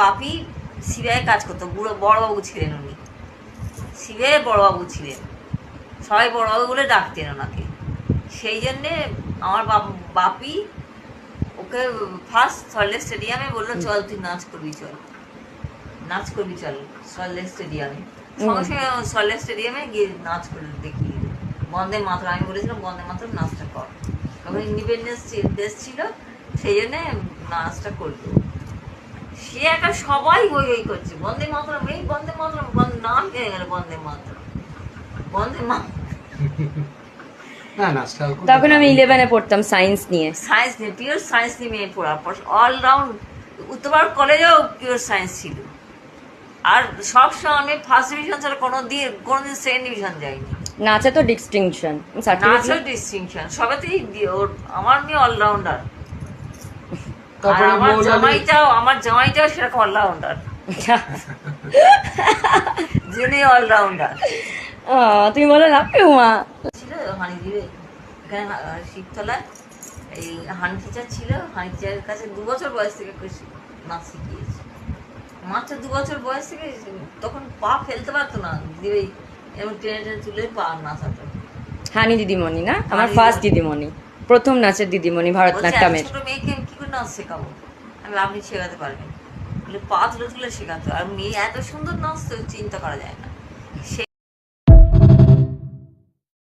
বাপি CBI কাজ করতো, বুড়ো বড়বাবু ছিলেন উনি, সিবিআই বড়বাবু ছিলেন, সবাই বড়বাবু বলে ডাকতেন ওনাকে। সেই জন্যে আমার বাপি ওকে ফার্স্ট সল্টলেক স্টেডিয়ামে বললো চল তুই নাচ করবি, চল নাচ করবি, চল সল্টলেক স্টেডিয়ামে। সঙ্গে সঙ্গে সল্টলেক স্টেডিয়ামে গিয়ে নাচ করে দেখিয়ে বন্দে মাতরম, আমি বলেছিলাম বন্দে মাতরম নাচটা কর, তখন ইন্ডিপেন্ডেন্স দেশ ছিল, সেই জন্যে নাচটা করলো। সে একা সবাই হই হই করছে বন্দে মাতরম, এই বন্দে মাতরম, নাম হয়ে গেল বন্দে মাতরম, বন্দে মাতরম। তখন আমি 11-এ পড়তাম, সায়েন্স নিয়ে। সায়েন্স নিয়ে, পিওর সায়েন্স নিয়ে মেয়ে পড়া, অলরাউন্ড। উত্তরপাড়া কলেজেও পিওর সায়েন্স ছিল। আর সবসময় আমি ফার্স্ট ডিভিশন ছাড়া কোনোদিন সেকেন্ড ডিভিশন যাইনি। নাচে তো ডিস্টিংশন, নাচেও ডিস্টিংশন, সবেতেই ওর, আমার মেয়ে অলরাউন্ডার। আমার জামাইটাও সেরকম অলরাউন্ডার, যিনি অলরাউন্ডার। তুমি বলো না মা ছিল হানি দিবে এখানে শিবতলায়, এই হানি টিচার ছিল, হানি টিচারের কাছে 2 বছর বয়স থেকে নাচ শিখিয়েছি, মাত্র 2 বছর বয়স থেকে। তখন পা ফেলতে পারতো না দিবে, এবং টেনে টেনে তুলে পা নাচাতো। হানি দিদিমণি না, আমার ফার্স্ট দিদিমণি, প্রথম নাচের দিদিমণি ভারতনাট্যমের। ছোট মেয়েকে আমি কি করে নাচ শেখাবো, আমি আপনি শেখাতে পারবেন, পা তুলে তুলে শেখাতো। আর মেয়ে এত সুন্দর নাচতো চিন্তা করা যায় না।